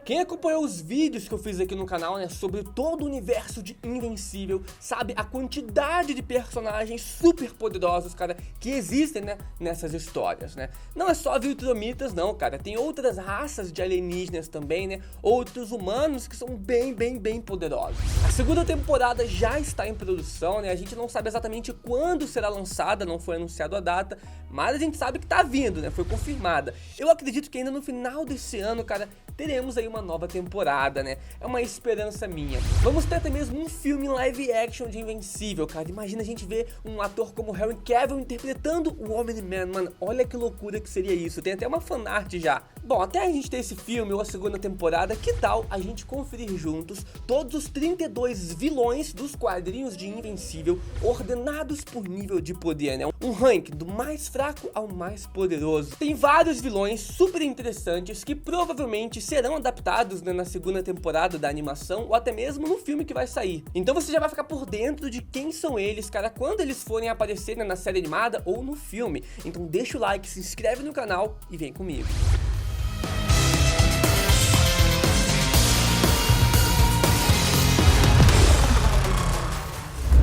Quem acompanhou os vídeos que eu fiz aqui no canal, né, sobre todo o universo de Invencível, sabe a quantidade de personagens super poderosos, cara, que existem, né, nessas histórias, né. Não é só Viltrumitas não, cara, tem outras raças de alienígenas também, né, outros humanos que são bem poderosos. A segunda temporada já está em produção, né, a gente não sabe exatamente quando será lançada, não foi anunciado a data, mas a gente sabe que tá vindo, né, foi confirmada. Eu acredito que ainda no final desse ano, cara, teremos aí uma nova temporada, né? É uma esperança minha. Vamos ter até mesmo um filme em live action de Invencível, cara. Imagina a gente ver um ator como Henry Cavill interpretando o Omni-Man, mano. Olha que loucura que seria isso. Tem até uma fanart já. Bom, até a gente ter esse filme ou a segunda temporada, que tal a gente conferir juntos todos os 32 vilões dos quadrinhos de Invencível, ordenados por nível de poder, né? Um ranking do mais fraco ao mais poderoso. Tem vários vilões super interessantes que provavelmente serão adaptados, né, na segunda temporada da animação ou até mesmo no filme que vai sair. Então você já vai ficar por dentro de quem são eles, cara, quando eles forem aparecer, né, na série animada ou no filme. Então deixa o like, se inscreve no canal e vem comigo.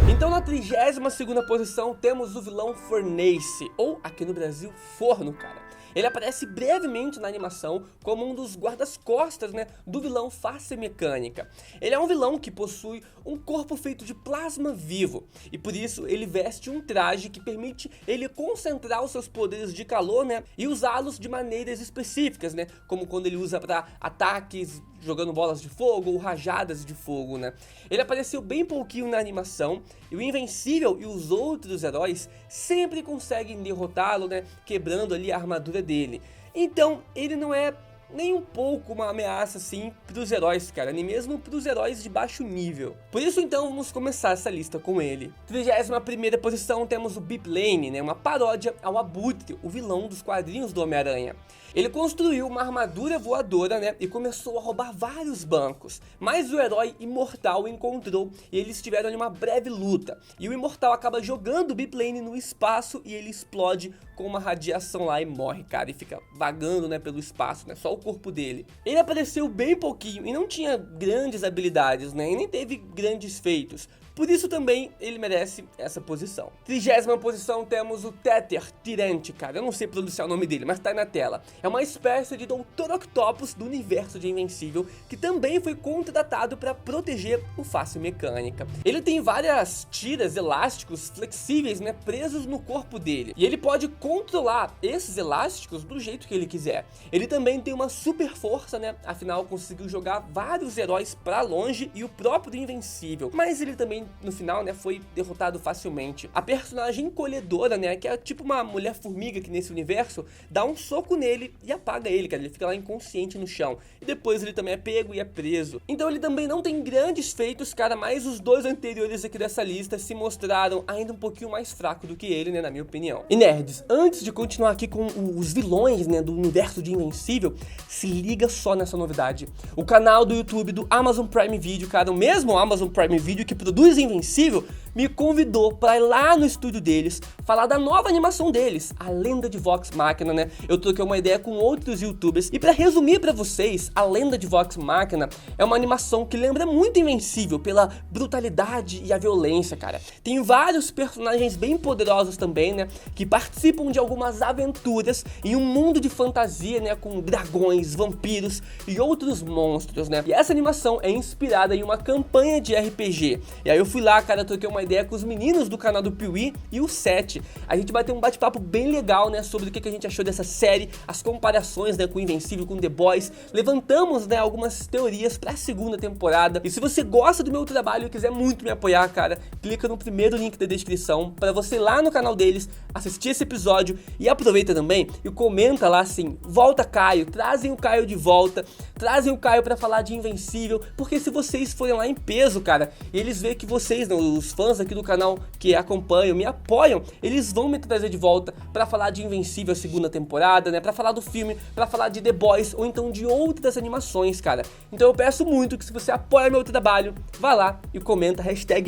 Então na 32ª posição temos o vilão Furnace, ou aqui no Brasil, Forno, cara. Ele aparece brevemente na animação como um dos guardas-costas, né, do vilão Face Mecânica. Ele é um vilão que possui um corpo feito de plasma vivo, e por isso ele veste um traje que permite ele concentrar os seus poderes de calor, né, e usá-los de maneiras específicas, né, como quando ele usa para ataques jogando bolas de fogo ou rajadas de fogo, né. Ele apareceu bem pouquinho na animação, e o Invencível e os outros heróis sempre conseguem derrotá-lo, né, quebrando ali a armadura dele. Então ele não é nem um pouco uma ameaça assim pros heróis, cara, nem mesmo pros heróis de baixo nível. Por isso então vamos começar essa lista com ele. 31ª posição temos o Biplane, né, uma paródia ao Abutre, o vilão dos quadrinhos do Homem-Aranha. Ele construiu uma armadura voadora, né, e começou a roubar vários bancos, mas o herói Imortal o encontrou e eles tiveram ali uma breve luta. E o Imortal acaba jogando o Biplane no espaço e ele explode com uma radiação lá e morre, cara, e fica vagando, né, pelo espaço, né, só o corpo dele. Ele apareceu bem pouquinho e não tinha grandes habilidades, né, e nem teve grandes feitos. Por isso também ele merece essa posição. 30ª posição temos o Tether Tirante, cara. Eu não sei pronunciar o nome dele, mas tá aí na tela. É uma espécie de Dr. Octopus do universo de Invencível, que também foi contratado para proteger o Face Mecânica. Ele tem várias tiras, elásticos flexíveis, né, presos no corpo dele. E ele pode controlar esses elásticos do jeito que ele quiser. Ele também tem uma super força, né, afinal conseguiu jogar vários heróis para longe e o próprio Invencível. Mas ele também no final, né, foi derrotado facilmente. A personagem encolhedora, né, que é tipo uma mulher formiga aqui nesse universo, dá um soco nele e apaga ele, cara, ele fica lá inconsciente no chão. E depois ele também é pego e é preso. Então ele também não tem grandes feitos, cara, mas os dois anteriores aqui dessa lista se mostraram ainda um pouquinho mais fraco do que ele, né, na minha opinião. E nerds, antes de continuar aqui com os vilões, né, do universo de Invencível, se liga só nessa novidade. O canal do YouTube do Amazon Prime Video, cara, o mesmo Amazon Prime Video que produz Invencível, me convidou para ir lá no estúdio deles falar da nova animação deles, A Lenda de Vox Machina, né? Eu troquei uma ideia com outros youtubers e para resumir para vocês, A Lenda de Vox Machina é uma animação que lembra muito Invencível pela brutalidade e a violência, cara. Tem vários personagens bem poderosos também, né, que participam de algumas aventuras em um mundo de fantasia, né, com dragões, vampiros e outros monstros, né? E essa animação é inspirada em uma campanha de RPG. E aí eu fui lá, cara, troquei uma ideia com os meninos do canal do Piuí e o Sete. A gente bateu um bate-papo bem legal, né, sobre o que a gente achou dessa série, as comparações, né, com Invencível, com The Boys. Levantamos, né, algumas teorias pra segunda temporada. E se você gosta do meu trabalho e quiser muito me apoiar, cara, clica no primeiro link da descrição pra você ir lá no canal deles, assistir esse episódio e aproveita também e comenta lá assim, volta Caio, trazem o Caio de volta, trazem o Caio pra falar de Invencível, porque se vocês forem lá em peso, cara, e eles veem que vocês, os fãs fãs aqui do canal que acompanham, me apoiam, eles vão me trazer de volta pra falar de Invencível a segunda temporada, né? Pra falar do filme, pra falar de The Boys ou então de outras animações, cara. Então eu peço muito que se você apoia meu trabalho, vá lá e comenta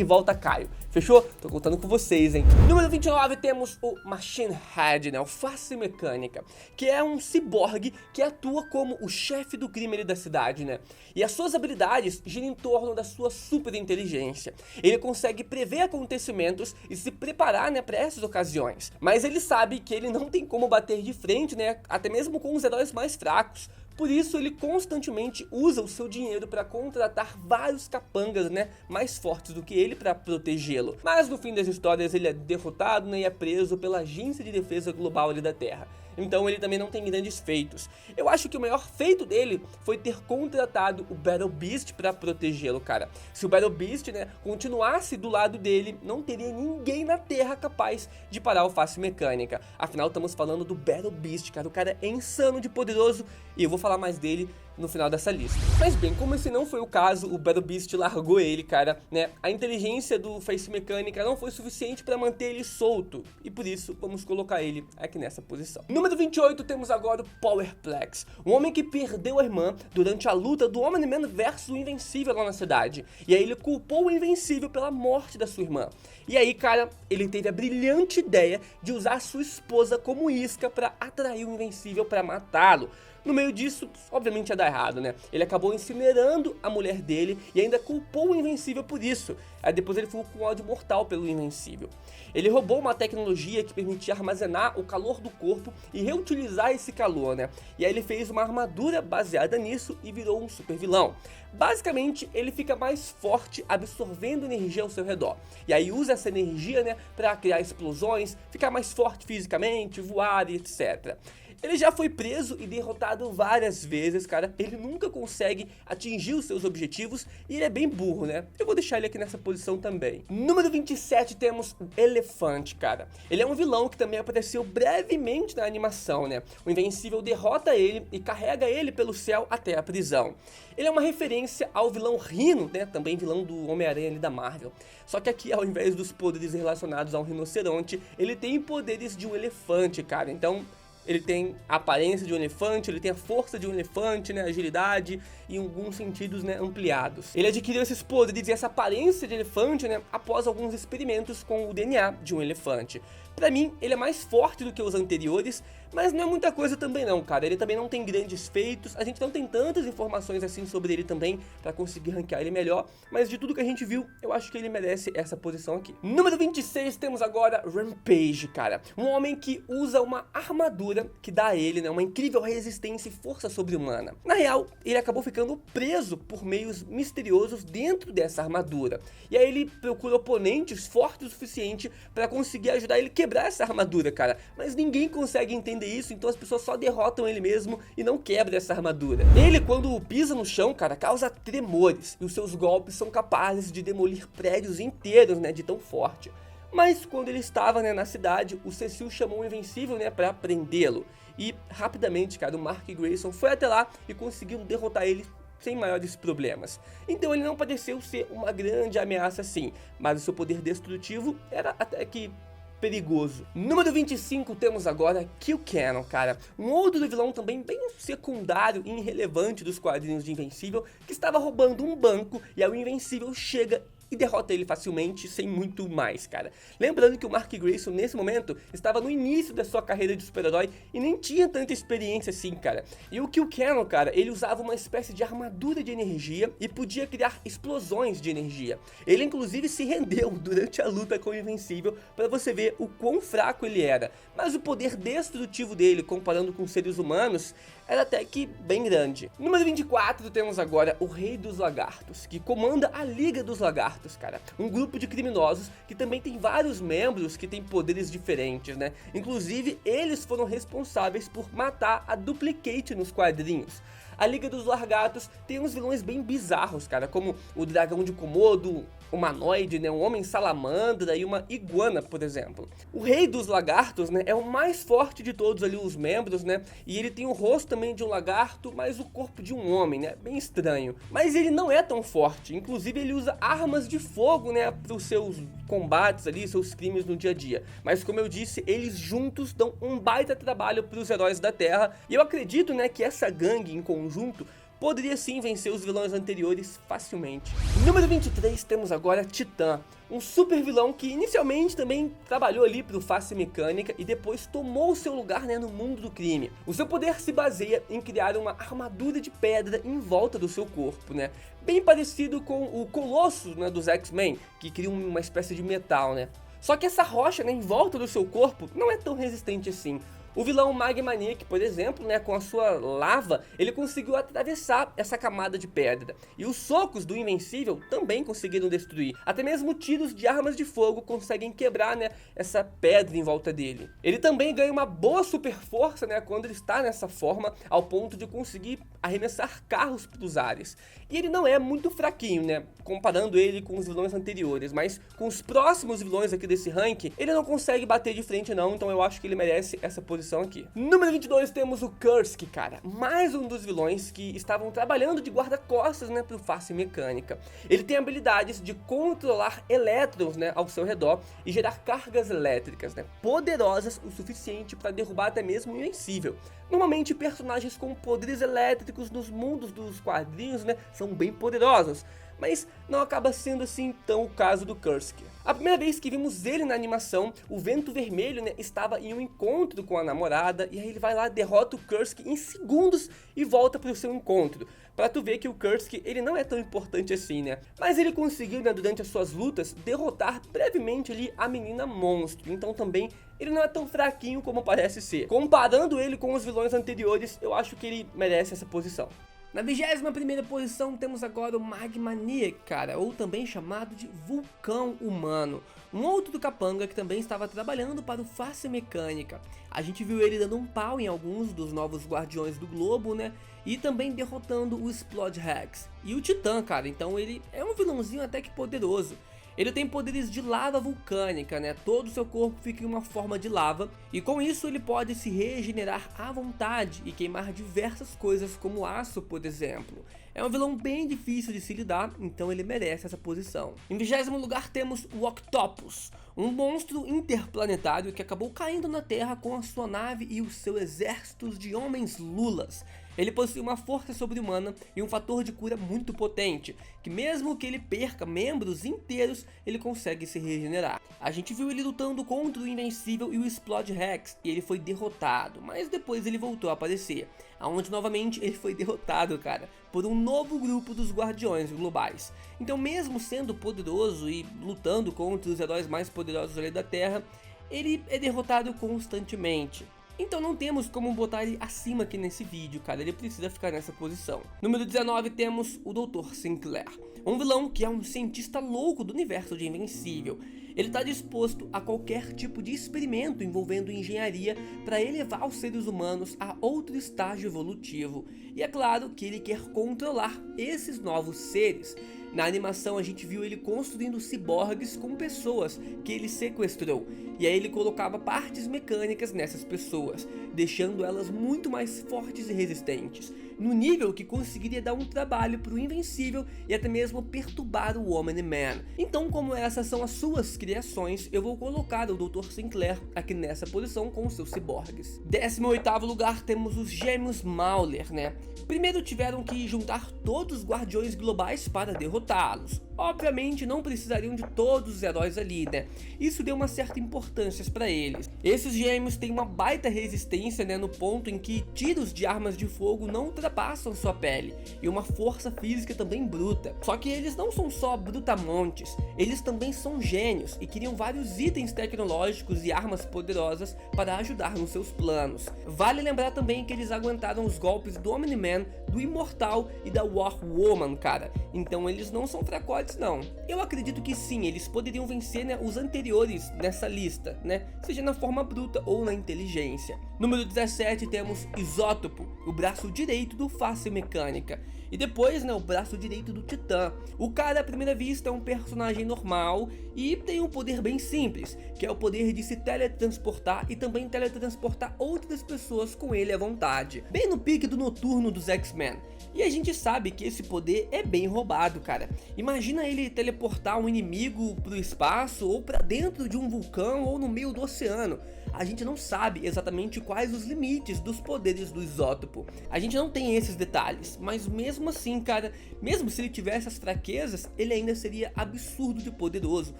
#VoltaCaio. Fechou? Tô contando com vocês, hein? Número 29 temos o Machine Head, né? O Face Mecânica, que é um ciborgue que atua como o chefe do crime ali da cidade, né? E as suas habilidades giram em torno da sua super inteligência. Ele consegue prever acontecimentos e se preparar, né, para essas ocasiões. Mas ele sabe que ele não tem como bater de frente, né, até mesmo com os heróis mais fracos. Por isso ele constantemente usa o seu dinheiro para contratar vários capangas, né, mais fortes do que ele para protegê-lo. Mas no fim das histórias ele é derrotado, né, e é preso pela Agência de Defesa Global ali da Terra. Então ele também não tem grandes feitos. Eu acho que o maior feito dele foi ter contratado o Battle Beast para protegê-lo, cara. Se o Battle Beast, né, continuasse do lado dele, não teria ninguém na Terra capaz de parar o Face Mecânica. Afinal, estamos falando do Battle Beast, cara. O cara é insano de poderoso e eu vou falar mais dele no final dessa lista. Mas bem, como esse não foi o caso, o Battle Beast largou ele, cara, né? A inteligência do Face Mecânica não foi suficiente para manter ele solto, e por isso vamos colocar ele aqui nessa posição. Número 28 temos agora o Powerplex, um homem que perdeu a irmã durante a luta do Omni-Man versus o Invencível lá na cidade, e aí ele culpou o Invencível pela morte da sua irmã. E aí, cara, ele teve a brilhante ideia de usar a sua esposa como isca para atrair o Invencível para matá-lo. No meio disso, obviamente ia dar errado, né? Ele acabou incinerando a mulher dele e ainda culpou o Invencível por isso. Aí depois ele ficou com ódio mortal pelo Invencível. Ele roubou uma tecnologia que permitia armazenar o calor do corpo e reutilizar esse calor, né? E aí ele fez uma armadura baseada nisso e virou um super vilão. Basicamente, ele fica mais forte absorvendo energia ao seu redor. E aí usa essa energia, né, para criar explosões, ficar mais forte fisicamente, voar e etc. Ele já foi preso e derrotado várias vezes, cara. Ele nunca consegue atingir os seus objetivos e ele é bem burro, né? Eu vou deixar ele aqui nessa posição também. Número 27 temos o Elefante, cara. Ele é um vilão que também apareceu brevemente na animação, né? O Invencível derrota ele e carrega ele pelo céu até a prisão. Ele é uma referência ao vilão Rhino, né? Também vilão do Homem-Aranha ali da Marvel. Só que aqui, ao invés dos poderes relacionados a um rinoceronte, ele tem poderes de um elefante, cara. Então ele tem a aparência de um elefante, ele tem a força de um elefante, né, agilidade e em alguns sentidos, né, ampliados. Ele adquiriu esses poderes e essa aparência de elefante, né, após alguns experimentos com o DNA de um elefante. Pra mim, ele é mais forte do que os anteriores, mas não é muita coisa também não, cara. Ele também não tem grandes feitos, a gente não tem tantas informações assim sobre ele também pra conseguir ranquear ele melhor, mas de tudo que a gente viu, eu acho que ele merece essa posição aqui. Número 26 temos agora Rampage, cara. Um homem que usa uma armadura que dá a ele, né, uma incrível resistência e força sobre-humana. Na real, ele acabou ficando preso por meios misteriosos dentro dessa armadura. E aí ele procura oponentes fortes o suficiente pra conseguir ajudar ele a quebrar essa armadura, cara. Mas ninguém consegue entender isso, então as pessoas só derrotam ele mesmo e não quebram essa armadura. Ele, quando pisa no chão, cara, causa tremores. E os seus golpes são capazes de demolir prédios inteiros, né, de tão forte. Mas quando ele estava, né, na cidade, o Cecil chamou o Invencível, né, pra prendê-lo. E rapidamente, cara, o Mark Grayson foi até lá e conseguiu derrotar ele sem maiores problemas. Então ele não pareceu ser uma grande ameaça assim, mas o seu poder destrutivo era até que perigoso. Número 25 temos agora Kill Cannon, cara. Um outro vilão também bem secundário e irrelevante dos quadrinhos de Invencível, que estava roubando um banco e aí o Invencível chega e derrota ele facilmente, sem muito mais, cara. Lembrando que o Mark Grayson, nesse momento, estava no início da sua carreira de super-herói e nem tinha tanta experiência assim, cara. E o Kill Cannon, cara, ele usava uma espécie de armadura de energia e podia criar explosões de energia. Ele, inclusive, se rendeu durante a luta com o Invencível para você ver o quão fraco ele era. Mas o poder destrutivo dele, comparando com seres humanos, era até que bem grande. Número 24 temos agora o Rei dos Lagartos, que comanda a Liga dos Lagartos, cara. Um grupo de criminosos que também tem vários membros que têm poderes diferentes, né? Inclusive, eles foram responsáveis por matar a Duplicate nos quadrinhos. A Liga dos Lagartos tem uns vilões bem bizarros, cara, como o Dragão de Komodo, humanoide, né, um homem salamandra e uma iguana, por exemplo. O Rei dos Lagartos, né, é o mais forte de todos ali os membros, né, e ele tem o rosto também de um lagarto, mas o corpo de um homem, né, bem estranho. Mas ele não é tão forte, inclusive ele usa armas de fogo, né, para os seus combates ali, seus crimes no dia a dia. Mas como eu disse, eles juntos dão um baita trabalho para os heróis da Terra, e eu acredito, né, que essa gangue em conjunto poderia sim vencer os vilões anteriores facilmente. Número 23, temos agora Titã, um super vilão que inicialmente também trabalhou ali para o Face Mecânica e depois tomou seu lugar, né, no mundo do crime. O seu poder se baseia em criar uma armadura de pedra em volta do seu corpo, né, bem parecido com o Colosso, né, dos X-Men, que cria uma espécie de metal, né. Só que essa rocha, né, em volta do seu corpo não é tão resistente assim. O vilão Magmaniac, por exemplo, né, com a sua lava, ele conseguiu atravessar essa camada de pedra. E os socos do Invencível também conseguiram destruir. Até mesmo tiros de armas de fogo conseguem quebrar, né, essa pedra em volta dele. Ele também ganha uma boa super força, né, quando ele está nessa forma, ao ponto de conseguir arremessar carros para os ares. E ele não é muito fraquinho, né, comparando ele com os vilões anteriores, mas com os próximos vilões aqui desse rank, ele não consegue bater de frente não, então eu acho que ele merece essa posição aqui. Número 22 temos o Kursk, cara, mais um dos vilões que estavam trabalhando de guarda-costas, né, pro Face Mecânica. Ele tem habilidades de controlar elétrons, né, ao seu redor e gerar cargas elétricas, né, poderosas o suficiente para derrubar até mesmo o Invencível. Normalmente personagens com poderes elétricos nos mundos dos quadrinhos, né, são bem poderosos, mas não acaba sendo assim tão o caso do Kursk. A primeira vez que vimos ele na animação, o Vento Vermelho, né, estava em um encontro com a namorada, e aí ele vai lá, derrota o Kursk em segundos e volta para o seu encontro. Pra tu ver que o Kursk, ele não é tão importante assim, né? Mas ele conseguiu, né, durante as suas lutas, derrotar brevemente ali a menina monstro. Então também ele não é tão fraquinho como parece ser. Comparando ele com os vilões anteriores, eu acho que ele merece essa posição. Na 21ª posição temos agora o Magmaniac, cara, ou também chamado de Vulcão Humano. Um outro capanga que também estava trabalhando para o Face Mecânica. A gente viu ele dando um pau em alguns dos novos Guardiões do Globo, né? E também derrotando o Splode Rex. E o Titã, cara, então ele é um vilãozinho até que poderoso. Ele tem poderes de lava vulcânica, né? Todo o seu corpo fica em uma forma de lava, e com isso ele pode se regenerar à vontade e queimar diversas coisas como aço, por exemplo. É um vilão bem difícil de se lidar, então ele merece essa posição. Em 20º lugar temos o Octopus, um monstro interplanetário que acabou caindo na Terra com a sua nave e o seu exército de homens lulas. Ele possui uma força sobre-humana e um fator de cura muito potente, que mesmo que ele perca membros inteiros, ele consegue se regenerar. A gente viu ele lutando contra o Invencível e o Splode Rex, e ele foi derrotado, mas depois ele voltou a aparecer, aonde novamente ele foi derrotado, cara, por um novo grupo dos Guardiões Globais. Então mesmo sendo poderoso e lutando contra os heróis mais poderosos ali da Terra, ele é derrotado constantemente. Então não temos como botar ele acima aqui nesse vídeo, cara, ele precisa ficar nessa posição. Número 19 temos o Dr. Sinclair, um vilão que é um cientista louco do universo de Invencível. Ele está disposto a qualquer tipo de experimento envolvendo engenharia para elevar os seres humanos a outro estágio evolutivo. E é claro que ele quer controlar esses novos seres. Na animação a gente viu ele construindo ciborgues com pessoas que ele sequestrou, e aí ele colocava partes mecânicas nessas pessoas, deixando elas muito mais fortes e resistentes, no nível que conseguiria dar um trabalho para o Invencível e até mesmo perturbar o Omni-Man. Então, como essas são as suas criações, eu vou colocar o Dr. Sinclair aqui nessa posição com os seus ciborgues. 18º lugar temos os Gêmeos Mauler, né? Primeiro tiveram que juntar todos os Guardiões Globais para derrotá-los. Obviamente não precisariam de todos os heróis ali, né? Isso deu uma certa importância para eles. Esses gêmeos têm uma baita resistência, né? No ponto em que tiros de armas de fogo não ultrapassam sua pele, e uma força física também bruta. Só que eles não são só brutamontes, eles também são gênios e criam vários itens tecnológicos e armas poderosas para ajudar nos seus planos. Vale lembrar também que eles aguentaram os golpes do Omni-Man, do Imortal e da War Woman, cara. Então eles não são fracotes não. Eu acredito que sim, eles poderiam vencer, né, os anteriores nessa lista, né? Seja na forma bruta ou na inteligência. Número 17 temos Isótopo, o braço direito do Face Mecânica. E depois, o braço direito do Titã. O cara à primeira vista é um personagem normal e tem um poder bem simples, que é o poder de se teletransportar e também teletransportar outras pessoas com ele à vontade. Bem no pique do Noturno dos X-Men. E a gente sabe que esse poder é bem roubado, cara. Imagina ele teleportar um inimigo pro espaço ou pra dentro de um vulcão ou no meio do oceano. A gente não sabe exatamente quais os limites dos poderes do Isótopo. A gente não tem esses detalhes, mas mesmo assim, cara, mesmo se ele tivesse as fraquezas, ele ainda seria absurdo de poderoso.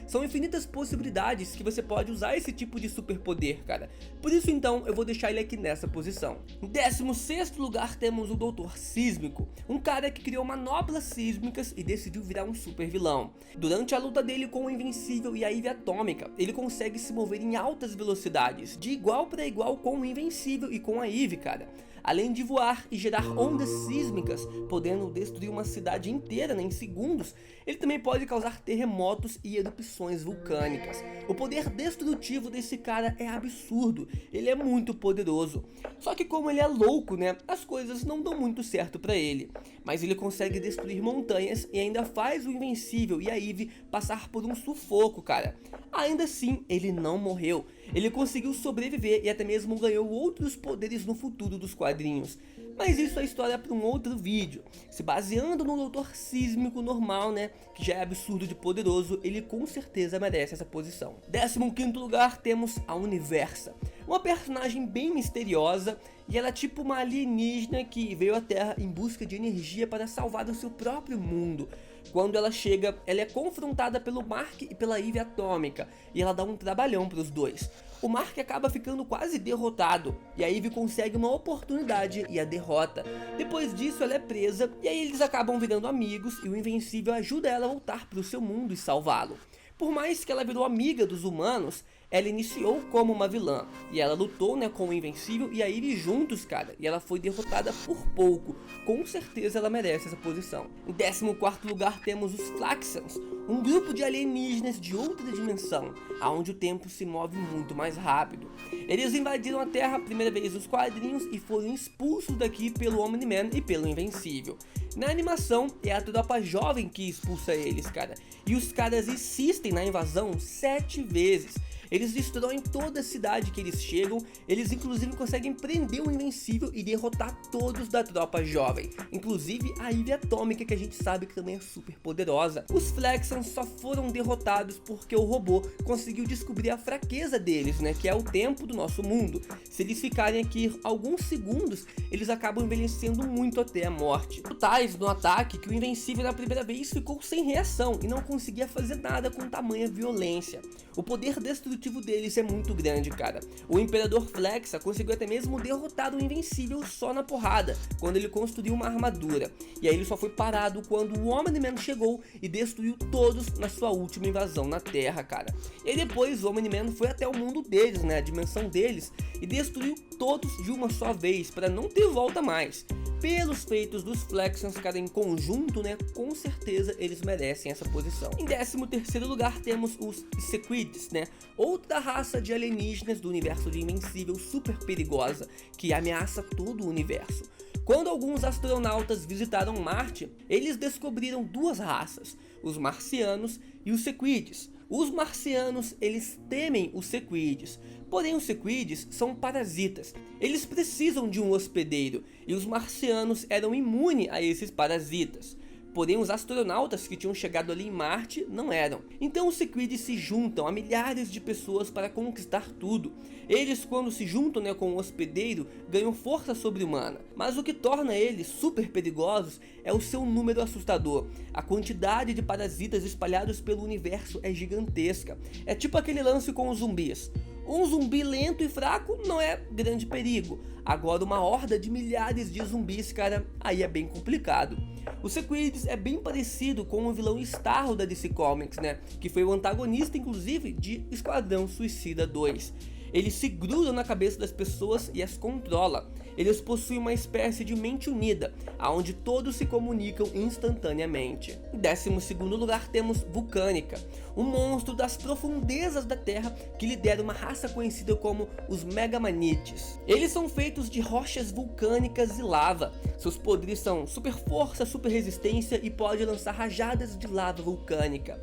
São infinitas possibilidades que você pode usar esse tipo de superpoder, cara. Por isso então, eu vou deixar ele aqui nessa posição. Em 16º lugar temos o Doutor Sísmico, um cara que criou manoplas sísmicas e decidiu virar um super vilão. Durante a luta dele com o Invencível e a Ivy Atômica, ele consegue se mover em altas velocidades, de igual para igual com o Invencível e com a Ivy, cara. Além de voar e gerar ondas sísmicas, podendo destruir uma cidade inteira em segundos, ele também pode causar terremotos e erupções vulcânicas. O poder destrutivo desse cara é absurdo, ele é muito poderoso. Só que como ele é louco, as coisas não dão muito certo pra ele. Mas ele consegue destruir montanhas e ainda faz o Invencível e a Ivy passar por um sufoco, cara. Ainda assim, ele não morreu. Ele conseguiu sobreviver e até mesmo ganhou outros poderes no futuro dos quadrinhos. Mas isso é história para um outro vídeo. Se baseando no Doutor Sísmico normal, que já é absurdo de poderoso, ele com certeza merece essa posição. 15º lugar temos a Universa, uma personagem bem misteriosa, e ela é tipo uma alienígena que veio à Terra em busca de energia para salvar o seu próprio mundo. Quando ela chega, ela é confrontada pelo Mark e pela Ivy Atômica, e ela dá um trabalhão para os dois. O Mark acaba ficando quase derrotado, e a Ivy consegue uma oportunidade e a derrota. Depois disso ela é presa, e aí eles acabam virando amigos, e o Invencível ajuda ela a voltar para o seu mundo e salvá-lo. Por mais que ela virou amiga dos humanos, ela iniciou como uma vilã, e ela lutou com o Invencível e a Ivy juntos, cara, e ela foi derrotada por pouco. Com certeza ela merece essa posição. Em 14º lugar temos os Flaxans, um grupo de alienígenas de outra dimensão, onde o tempo se move muito mais rápido. Eles invadiram a Terra a primeira vez nos quadrinhos e foram expulsos daqui pelo Omni-Man e pelo Invencível. Na animação é a tropa jovem que expulsa eles, cara, e os caras insistem na invasão 7 vezes. Eles destroem toda a cidade que eles chegam, eles inclusive conseguem prender o Invencível e derrotar todos da tropa jovem, inclusive a Ivy Atômica, que a gente sabe que também é super poderosa. Os Flaxans só foram derrotados porque o robô conseguiu descobrir a fraqueza deles, que é o tempo do nosso mundo. Se eles ficarem aqui alguns segundos, eles acabam envelhecendo muito até a morte. Tais no ataque que o Invencível na primeira vez ficou sem reação e não conseguia fazer nada com tamanha violência. O poder destrutivo deles é muito grande, cara. O Imperador Flexa conseguiu até mesmo derrotar o Invencível só na porrada, quando ele construiu uma armadura. E aí ele só foi parado quando o Omni-Man chegou e destruiu todos na sua última invasão na Terra, cara. E depois o Omni-Man foi até o mundo deles, a dimensão deles, e destruiu todos de uma só vez, para não ter volta mais. Pelos feitos dos Flaxans, cara, em conjunto, com certeza eles merecem essa posição. Em 13º lugar temos os Sequids, outra raça de alienígenas do universo de Invencível super perigosa, que ameaça todo o universo. Quando alguns astronautas visitaram Marte, eles descobriram duas raças, os marcianos e os Sequids. Os marcianos, eles temem os Sequids, porém os Sequids são parasitas. Eles precisam de um hospedeiro e os marcianos eram imunes a esses parasitas. Porém os astronautas que tinham chegado ali em Marte não eram. Então os Sequids se juntam a milhares de pessoas para conquistar tudo. Eles, quando se juntam com o hospedeiro, ganham força sobre-humana. Mas o que torna eles super perigosos é o seu número assustador. A quantidade de parasitas espalhados pelo universo é gigantesca. É tipo aquele lance com os zumbis. Um zumbi lento e fraco não é grande perigo. Agora uma horda de milhares de zumbis, cara, aí é bem complicado. O Sequids é bem parecido com o vilão Starro da DC Comics, que foi o antagonista inclusive de Esquadrão Suicida 2. Ele se gruda na cabeça das pessoas e as controla. eles possuem uma espécie de mente unida, onde todos se comunicam instantaneamente. Em 12º lugar temos Vulcanica, um monstro das profundezas da Terra que lidera uma raça conhecida como os Megamanites. Eles são feitos de rochas vulcânicas e lava. Seus poderes são super força, super resistência e pode lançar rajadas de lava vulcânica.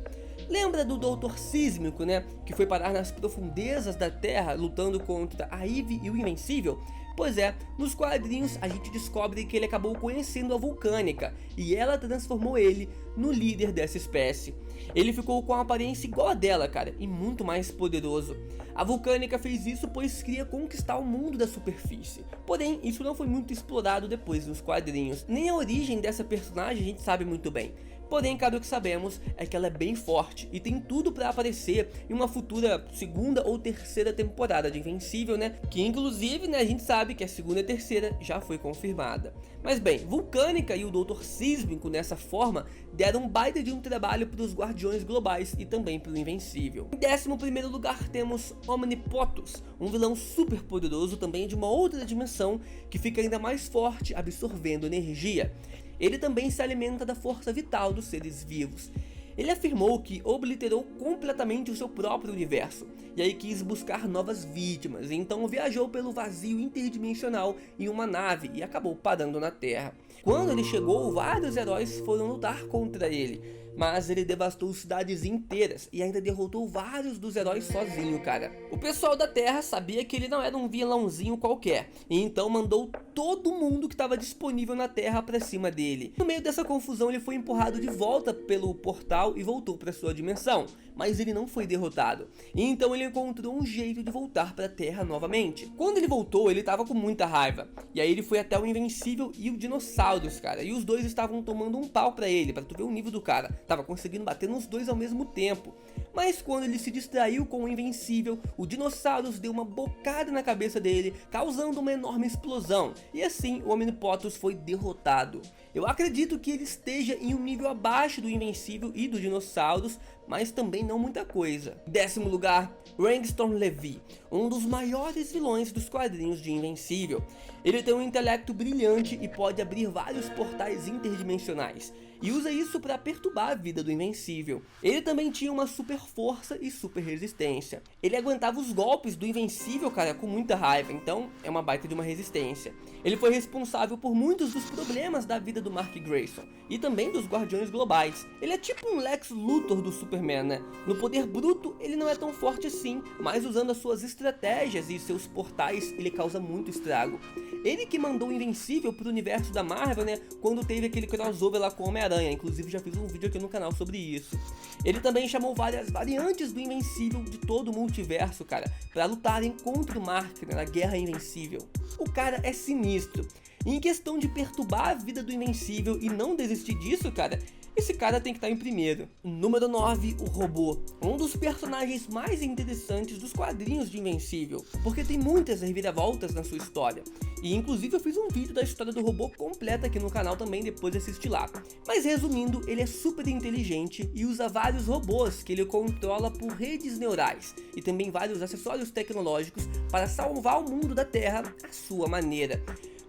Lembra do Doutor Sísmico, né? Que foi parar nas profundezas da Terra lutando contra a Eve e o Invencível? Pois é, nos quadrinhos a gente descobre que ele acabou conhecendo a Vulcanica e ela transformou ele no líder dessa espécie. Ele ficou com a aparência igual a dela, cara, e muito mais poderoso. A Vulcanica fez isso pois queria conquistar o mundo da superfície. Porém, isso não foi muito explorado depois nos quadrinhos. Nem a origem dessa personagem a gente sabe muito bem. Porém, cara, o que sabemos é que ela é bem forte e tem tudo pra aparecer em uma futura 2ª ou 3ª temporada de Invencível, né? Que inclusive, né, a gente sabe que a 2ª e 3ª já foi confirmada. Mas bem, Vulcanica e o Doutor Sísmico nessa forma deram um baita de um trabalho para os Guardiões Globais e também para o Invencível. Em 11º lugar temos Omnipotus, um vilão super poderoso também de uma outra dimensão que fica ainda mais forte absorvendo energia. Ele também se alimenta da força vital dos seres vivos. Ele afirmou que obliterou completamente o seu próprio universo, e aí quis buscar novas vítimas, então viajou pelo vazio interdimensional em uma nave e acabou parando na Terra. Quando ele chegou, vários heróis foram lutar contra ele, mas ele devastou cidades inteiras e ainda derrotou vários dos heróis sozinho, cara. O pessoal da Terra sabia que ele não era um vilãozinho qualquer, e então mandou todo mundo que estava disponível na Terra pra cima dele. No meio dessa confusão ele foi empurrado de volta pelo portal e voltou para sua dimensão, mas ele não foi derrotado, e então ele encontrou um jeito de voltar pra Terra novamente. Quando ele voltou, ele tava com muita raiva, e aí ele foi até o Invencível e o Dinossauros, cara, e os dois estavam tomando um pau pra ele, pra tu ver o nível do cara, tava conseguindo bater nos dois ao mesmo tempo. Mas quando ele se distraiu com o Invencível, o Dinossauros deu uma bocada na cabeça dele, causando uma enorme explosão, e assim o Omnipotus foi derrotado. Eu acredito que ele esteja em um nível abaixo do Invencível e do Dinossauros, mas também não muita coisa. Em 10º lugar, Rangstorm Levy, um dos maiores vilões dos quadrinhos de Invencível. Ele tem um intelecto brilhante e pode abrir vários portais interdimensionais, e usa isso para perturbar a vida do Invencível. Ele também tinha uma super força e super resistência. Ele aguentava os golpes do Invencível, cara, com muita raiva, então é uma baita de uma resistência. Ele foi responsável por muitos dos problemas da vida do Mark Grayson e também dos Guardiões Globais. Ele é tipo um Lex Luthor do Superman, né? No poder bruto ele não é tão forte assim, mas usando as suas estratégias e seus portais ele causa muito estrago. Ele que mandou o Invencível pro universo da Marvel, né, quando teve aquele crossover lá com o Homem-Aranha, inclusive já fiz um vídeo aqui no canal sobre isso. Ele também chamou várias variantes do Invencível de todo o multiverso, cara, pra lutarem contra o Mark, né, na Guerra Invencível. O cara é sinistro, e em questão de perturbar a vida do Invencível e não desistir disso, cara, esse cara tem que estar em primeiro. Número 9, o Robô. Um dos personagens mais interessantes dos quadrinhos de Invencível, porque tem muitas reviravoltas na sua história. E inclusive eu fiz um vídeo da história do robô completa aqui no canal também, depois de assistir lá. Mas resumindo, ele é super inteligente e usa vários robôs que ele controla por redes neurais. E também vários acessórios tecnológicos para salvar o mundo da Terra à sua maneira.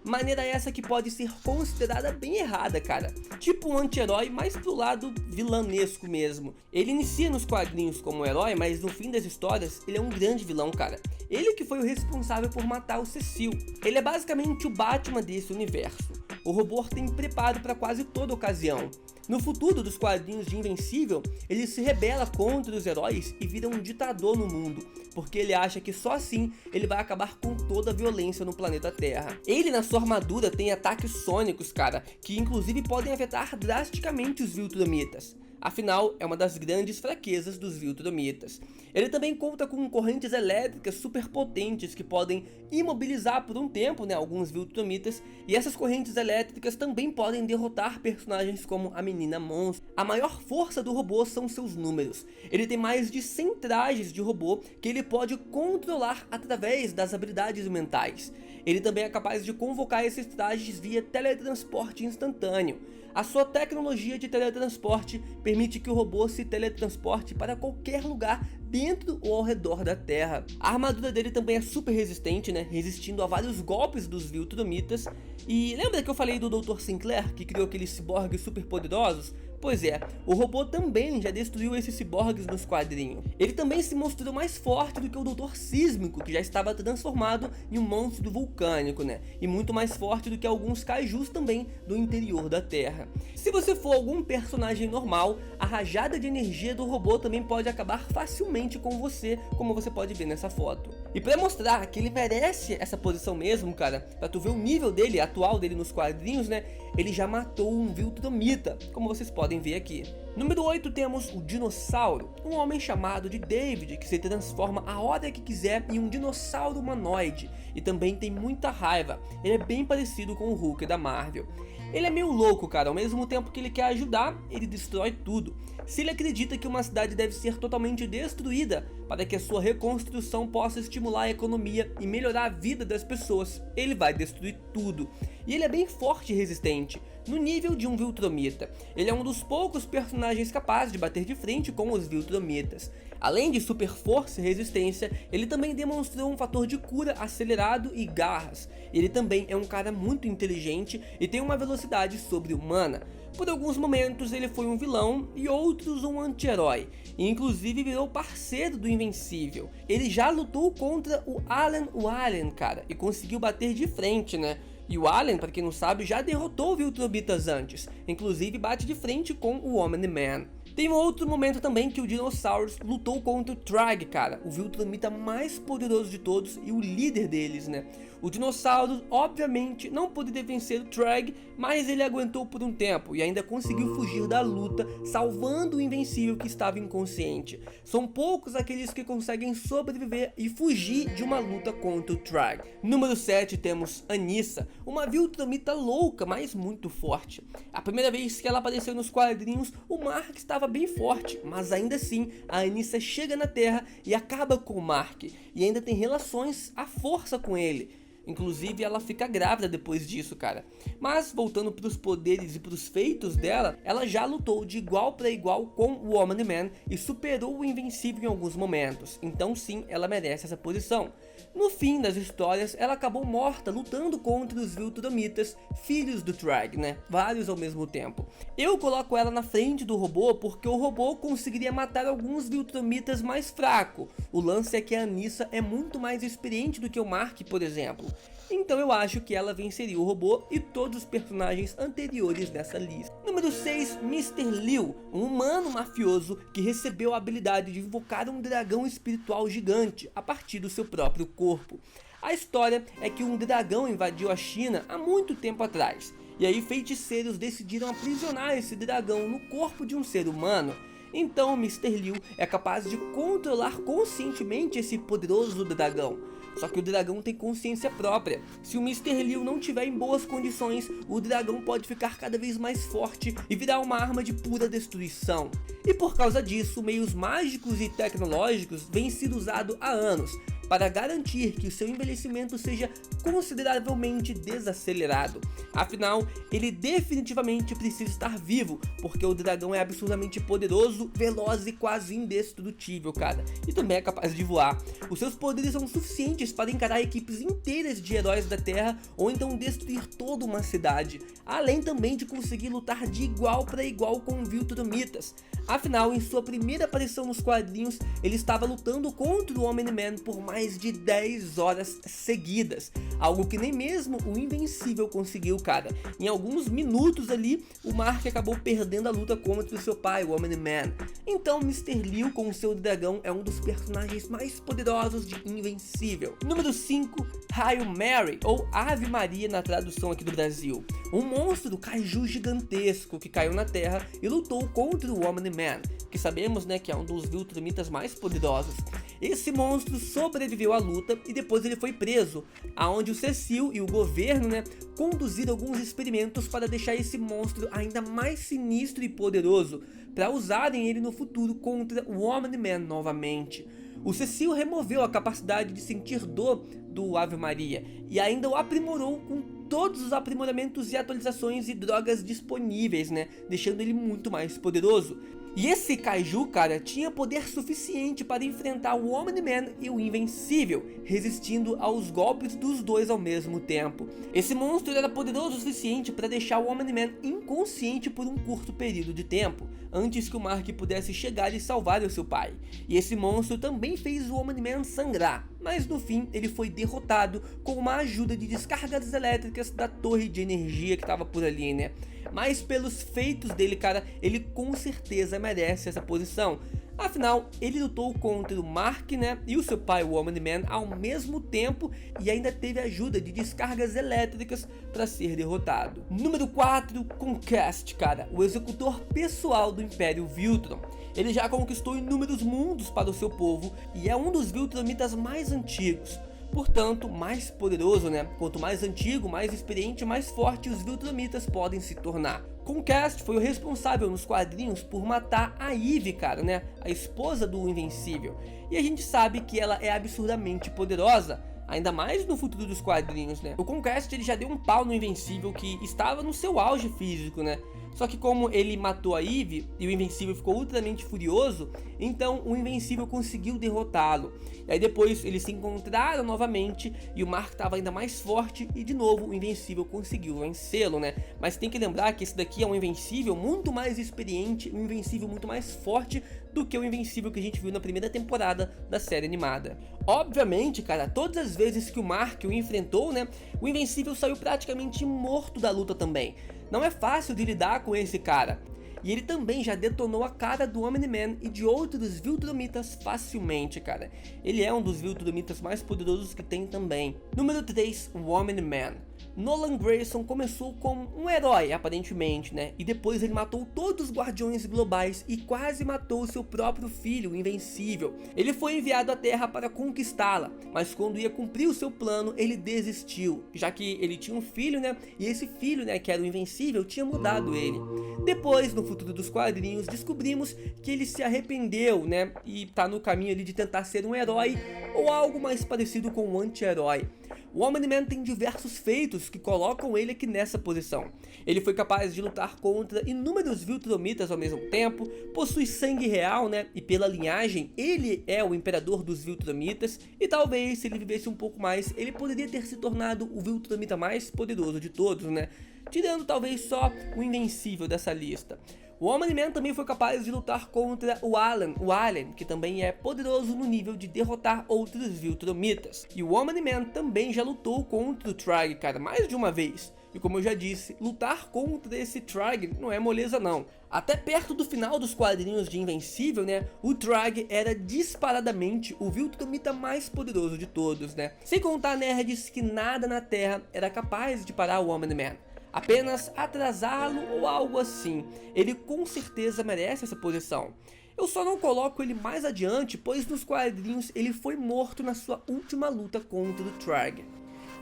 Maneira essa que pode ser considerada bem errada, cara. Tipo um anti-herói, mais pro lado vilanesco mesmo. Ele inicia nos quadrinhos como herói, mas no fim das histórias, ele é um grande vilão, cara. Ele que foi o responsável por matar o Cecil. Ele é basicamente o Batman desse universo. O robô tem preparo para quase toda ocasião. No futuro dos quadrinhos de Invencível, ele se rebela contra os heróis e vira um ditador no mundo, porque ele acha que só assim ele vai acabar com toda a violência no planeta Terra. Ele na sua armadura tem ataques sônicos, cara, que inclusive podem afetar drasticamente os Viltrumitas. Afinal, é uma das grandes fraquezas dos Viltrumitas. Ele também conta com correntes elétricas super potentes que podem imobilizar por um tempo, né, alguns Viltrumitas, e essas correntes elétricas também podem derrotar personagens como a Menina Monstro. A maior força do robô são seus números. Ele tem mais de 100 trajes de robô que ele pode controlar através das habilidades mentais. Ele também é capaz de convocar esses trajes via teletransporte instantâneo. A sua tecnologia de teletransporte permite que o robô se teletransporte para qualquer lugar dentro ou ao redor da Terra. A armadura dele também é super resistente, né? Resistindo a vários golpes dos Viltrumitas. E lembra que eu falei do Dr. Sinclair, que criou aqueles ciborgues super poderosos? Pois é, o robô também já destruiu esses ciborgues nos quadrinhos. Ele também se mostrou mais forte do que o Dr. Sísmico, que já estava transformado em um monstro vulcânico, né? E muito mais forte do que alguns kaijus também do interior da Terra. Se você for algum personagem normal, a rajada de energia do robô também pode acabar facilmente com você, como você pode ver nessa foto. E para mostrar que ele merece essa posição mesmo, cara, pra tu ver o nível dele, atual dele nos quadrinhos, né? Ele já matou um Viltrumita, como vocês podem ver aqui. Número 8 temos o Dinossauro, um homem chamado de David que se transforma a hora que quiser em um dinossauro humanoide e também tem muita raiva. Ele é bem parecido com o Hulk da Marvel. Ele é meio louco, cara, ao mesmo tempo que ele quer ajudar, ele destrói tudo. Se ele acredita que uma cidade deve ser totalmente destruída para que a sua reconstrução possa estimular a economia e melhorar a vida das pessoas, ele vai destruir tudo. E ele é bem forte e resistente, no nível de um Viltrumita. Ele é um dos poucos personagens capazes de bater de frente com os Viltrumitas. Além de super força e resistência, ele também demonstrou um fator de cura acelerado e garras. Ele também é um cara muito inteligente e tem uma velocidade sobre-humana. Por alguns momentos ele foi um vilão e outros um anti-herói, e inclusive virou parceiro do Invencível. Ele já lutou contra o Alien, cara, e conseguiu bater de frente, né? E o Alien, para quem não sabe, já derrotou Viltrumitas antes, inclusive bate de frente com o Omni-Man. Tem um outro momento também que o Dinosaurus lutou contra o Trag, cara, o Viltrumita mais poderoso de todos e o líder deles, né? O Dinosaurus, obviamente, não poderia vencer o Trag, mas ele aguentou por um tempo e ainda conseguiu fugir da luta, salvando o Invencível que estava inconsciente. São poucos aqueles que conseguem sobreviver e fugir de uma luta contra o Trag. Número 7 temos Anissa, uma Viltrumita louca, mas muito forte. A primeira vez que ela apareceu nos quadrinhos, o Mark estava bem forte, mas ainda assim a Anissa chega na Terra e acaba com o Mark, e ainda tem relações à força com ele. Inclusive ela fica grávida depois disso, cara. Mas voltando para os poderes e para os feitos dela, ela já lutou de igual para igual com o Omni-Man e superou o Invencível em alguns momentos. Então sim, ela merece essa posição. No fim das histórias, ela acabou morta lutando contra os Viltrumitas, filhos do Trag, né? Vários ao mesmo tempo. Eu coloco ela na frente do robô porque o robô conseguiria matar alguns Viltrumitas mais fracos. O lance é que a Anissa é muito mais experiente do que o Mark, por exemplo. Então eu acho que ela venceria o robô e todos os personagens anteriores dessa lista. Número 6, Mr. Liu, um humano mafioso que recebeu a habilidade de invocar um dragão espiritual gigante a partir do seu próprio corpo. A história é que um dragão invadiu a China há muito tempo atrás, e aí feiticeiros decidiram aprisionar esse dragão no corpo de um ser humano. Então Mr. Liu é capaz de controlar conscientemente esse poderoso dragão. Só que o dragão tem consciência própria. Se o Mr. Liu não tiver em boas condições, o dragão pode ficar cada vez mais forte e virar uma arma de pura destruição. E por causa disso, meios mágicos e tecnológicos vêm sendo usados há anos para garantir que o seu envelhecimento seja consideravelmente desacelerado. Afinal, ele definitivamente precisa estar vivo, porque o dragão é absurdamente poderoso, veloz e quase indestrutível, cara. E também é capaz de voar. Os seus poderes são suficientes para encarar equipes inteiras de heróis da Terra, ou então destruir toda uma cidade. Além também de conseguir lutar de igual para igual com Viltrumitas. Afinal, em sua primeira aparição nos quadrinhos, ele estava lutando contra o Omni-Man por mais de 10 horas seguidas, algo que nem mesmo o Invencível conseguiu, cara. Em alguns minutos ali, o Mark acabou perdendo a luta contra o seu pai, o Omni-Man. Então Mr. Liu com o seu dragão é um dos personagens mais poderosos de Invencível. Número 5, Hail Mary, ou Ave Maria na tradução aqui do Brasil. Um monstro kaiju gigantesco que caiu na Terra e lutou contra o Omni-Man, que sabemos, né, que é um dos Viltrumitas mais poderosos. Esse monstro sobreviveu à luta e depois ele foi preso, aonde o Cecil e o governo, né, conduziram alguns experimentos para deixar esse monstro ainda mais sinistro e poderoso, para usarem ele no futuro contra o Omni-Man novamente. O Cecil removeu a capacidade de sentir dor do Ave Maria e ainda o aprimorou com todos os aprimoramentos e atualizações e drogas disponíveis, né, deixando ele muito mais poderoso. E esse Kaiju, cara, tinha poder suficiente para enfrentar o Omni-Man e o Invencível, resistindo aos golpes dos dois ao mesmo tempo. Esse monstro era poderoso o suficiente para deixar o Omni-Man inconsciente por um curto período de tempo, antes que o Mark pudesse chegar e salvar o seu pai. E esse monstro também fez o Omni-Man sangrar, mas no fim ele foi derrotado com uma ajuda de descargas elétricas da torre de energia que estava por ali, né? Mas pelos feitos dele, cara, ele com certeza merece essa posição. Afinal, ele lutou contra o Mark, né, e o seu pai, o Omni-Man, ao mesmo tempo e ainda teve ajuda de descargas elétricas para ser derrotado. Número 4, Conquest, cara, o executor pessoal do Império Viltrum. Ele já conquistou inúmeros mundos para o seu povo e é um dos Viltrumitas mais antigos. Portanto, mais poderoso, né? Quanto mais antigo, mais experiente, mais forte os Viltrumitas podem se tornar. Conquest foi o responsável nos quadrinhos por matar a Eve, cara, né? A esposa do Invencível. E a gente sabe que ela é absurdamente poderosa, ainda mais no futuro dos quadrinhos, né? O Conquest ele já deu um pau no Invencível que estava no seu auge físico, né? Só que como ele matou a Eve e o Invencível ficou ultramente furioso, então o Invencível conseguiu derrotá-lo. E aí depois eles se encontraram novamente e o Mark estava ainda mais forte e de novo o Invencível conseguiu vencê-lo, né? Mas tem que lembrar que esse daqui é um Invencível muito mais experiente, um Invencível muito mais forte do que o Invencível que a gente viu na primeira temporada da série animada. Obviamente, cara, todas as vezes que o Mark o enfrentou, né, o Invencível saiu praticamente morto da luta também. Não é fácil de lidar com esse cara. E ele também já detonou a cara do Omni-Man e de outros Viltrumitas facilmente, cara. Ele é um dos Viltrumitas mais poderosos que tem também. Número 3, o Omni-Man. Nolan Grayson começou como um herói, aparentemente, né? E depois ele matou todos os Guardiões Globais e quase matou seu próprio filho, o Invencível. Ele foi enviado à Terra para conquistá-la, mas quando ia cumprir o seu plano, ele desistiu, já que ele tinha um filho, né? E esse filho, né, que era o Invencível, tinha mudado ele. Depois, no futuro dos quadrinhos, descobrimos que ele se arrependeu, né? E tá no caminho ali de tentar ser um herói ou algo mais parecido com um anti-herói. O Omni-Man tem diversos feitos que colocam ele aqui nessa posição. Ele foi capaz de lutar contra inúmeros Viltrumitas ao mesmo tempo, possui sangue real, né? E pela linhagem, ele é o imperador dos Viltrumitas. E talvez, se ele vivesse um pouco mais, ele poderia ter se tornado o Viltrumita mais poderoso de todos, né? Tirando talvez só o Invencível dessa lista. O Omni-Man também foi capaz de lutar contra o Alien, que também é poderoso no nível de derrotar outros Viltrumitas. E o Omni-Man também já lutou contra o Trigg, cara, mais de uma vez. E como eu já disse, lutar contra esse Trigg não é moleza não. Até perto do final dos quadrinhos de Invencível, né, o Trigg era disparadamente o Viltrumita mais poderoso de todos, né. Sem contar nerds que nada na Terra era capaz de parar o Omni-Man. Apenas atrasá-lo ou algo assim. Ele com certeza merece essa posição. Eu só não coloco ele mais adiante, pois nos quadrinhos ele foi morto na sua última luta contra o Trigg.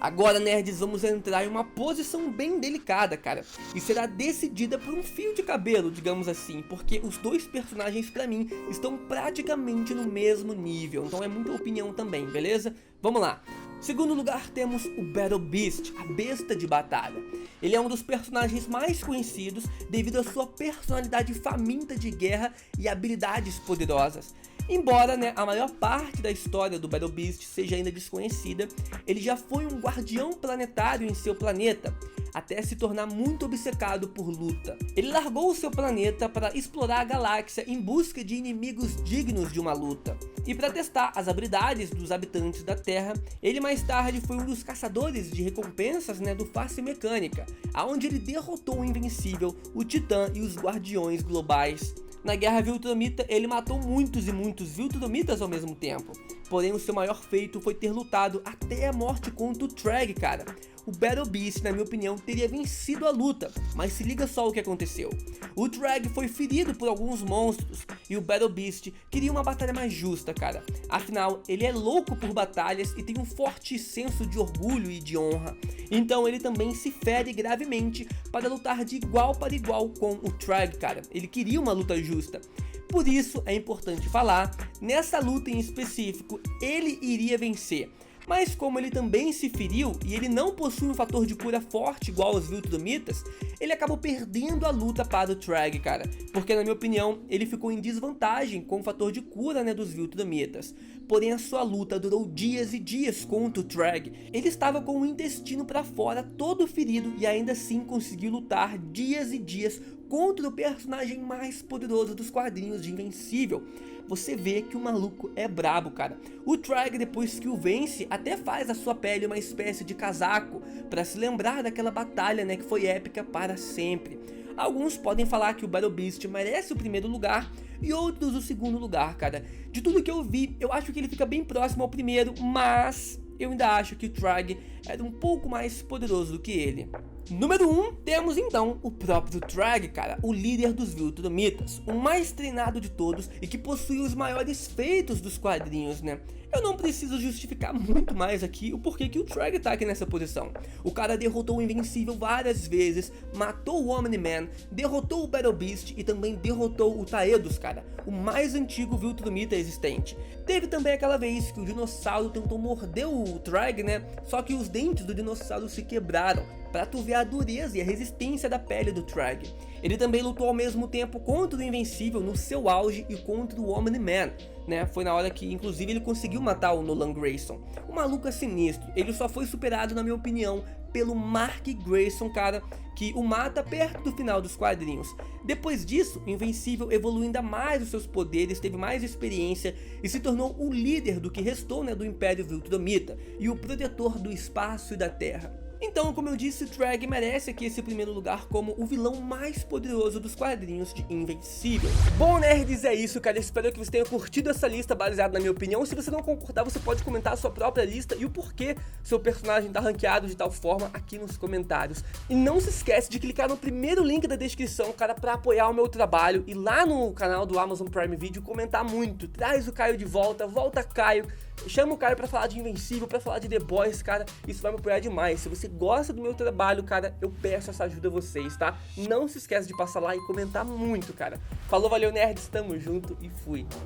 Agora, nerds, vamos entrar em uma posição bem delicada, cara. E será decidida por um fio de cabelo, digamos assim. Porque os dois personagens, pra mim, estão praticamente no mesmo nível. Então é muita opinião também, beleza? Vamos lá. Segundo lugar, temos o Battle Beast, a besta de batalha. Ele é um dos personagens mais conhecidos devido à sua personalidade faminta de guerra e habilidades poderosas. Embora, né, a maior parte da história do Battle Beast seja ainda desconhecida, ele já foi um guardião planetário em seu planeta, até se tornar muito obcecado por luta. Ele largou o seu planeta para explorar a galáxia em busca de inimigos dignos de uma luta. E para testar as habilidades dos habitantes da Terra, ele mais tarde foi um dos caçadores de recompensas, né, do Face Mecânica, aonde ele derrotou o Invencível, o Titã e os Guardiões Globais. Na Guerra Viltrumita, ele matou muitos e muitos Viltrumitas ao mesmo tempo. Porém, o seu maior feito foi ter lutado até a morte contra o Trigg, cara. O Battle Beast, na minha opinião, teria vencido a luta, mas se liga só o que aconteceu. O Trigg foi ferido por alguns monstros e o Battle Beast queria uma batalha mais justa, cara. Afinal, ele é louco por batalhas e tem um forte senso de orgulho e de honra. Então ele também se fere gravemente para lutar de igual para igual com o Trigg, cara. Ele queria uma luta justa. Por isso é importante falar, nessa luta em específico, ele iria vencer. Mas como ele também se feriu e ele não possui um fator de cura forte igual aos Viltrumitas, ele acabou perdendo a luta para o Tragg, cara, porque na minha opinião ele ficou em desvantagem com o fator de cura, né, dos Viltrumitas. Porém a sua luta durou dias e dias contra o Tragg. Ele estava com o intestino para fora, todo ferido, e ainda assim conseguiu lutar dias e dias contra o personagem mais poderoso dos quadrinhos de Invencível. Você vê que o maluco é brabo, cara. O Tragg, depois que o vence, até faz a sua pele uma espécie de casaco, para se lembrar daquela batalha, né, que foi épica para sempre. Alguns podem falar que o Battle Beast merece o primeiro lugar e outros o segundo lugar, cara. De tudo que eu vi, eu acho que ele fica bem próximo ao primeiro, mas eu ainda acho que o Tragg era um pouco mais poderoso do que ele. Número 1, temos então o próprio Tragg, cara, o líder dos Viltrumitas, o mais treinado de todos e que possui os maiores feitos dos quadrinhos, né? Eu não preciso justificar muito mais aqui o porquê que o Tragg tá aqui nessa posição. O cara derrotou o Invencível várias vezes, matou o Omni-Man, derrotou o Battle Beast e também derrotou o Taedos, cara, o mais antigo Viltrumita existente. Teve também aquela vez que o dinossauro tentou morder o Tragg, né? Só que os dentes do dinossauro se quebraram, pra tu ver a dureza e a resistência da pele do Tragg. Ele também lutou ao mesmo tempo contra o Invencível no seu auge e contra o Omni-Man, né? Foi na hora que inclusive ele conseguiu matar o Nolan Grayson. O maluco é sinistro, ele só foi superado na minha opinião pelo Mark Grayson, cara, que o mata perto do final dos quadrinhos. Depois disso, o Invencível evoluiu ainda mais os seus poderes, teve mais experiência e se tornou o líder do que restou, né, do Império Viltrumita e o protetor do espaço e da Terra. Então, como eu disse, o Tragg merece aqui esse primeiro lugar como o vilão mais poderoso dos quadrinhos de Invencível. Bom, nerds, é isso, cara. Espero que você tenha curtido essa lista baseada na minha opinião. Se você não concordar, você pode comentar a sua própria lista e o porquê seu personagem tá ranqueado de tal forma aqui nos comentários. E não se esquece de clicar no primeiro link da descrição, cara, pra apoiar o meu trabalho e lá no canal do Amazon Prime Video comentar muito. Traz o Caio de volta, volta Caio. Chama o cara pra falar de Invencível, pra falar de The Boys, cara, isso vai me apoiar demais. Se você gosta do meu trabalho, cara, eu peço essa ajuda a vocês, tá? Não se esqueça de passar lá e comentar muito, cara. Falou, valeu, nerds, tamo junto e fui.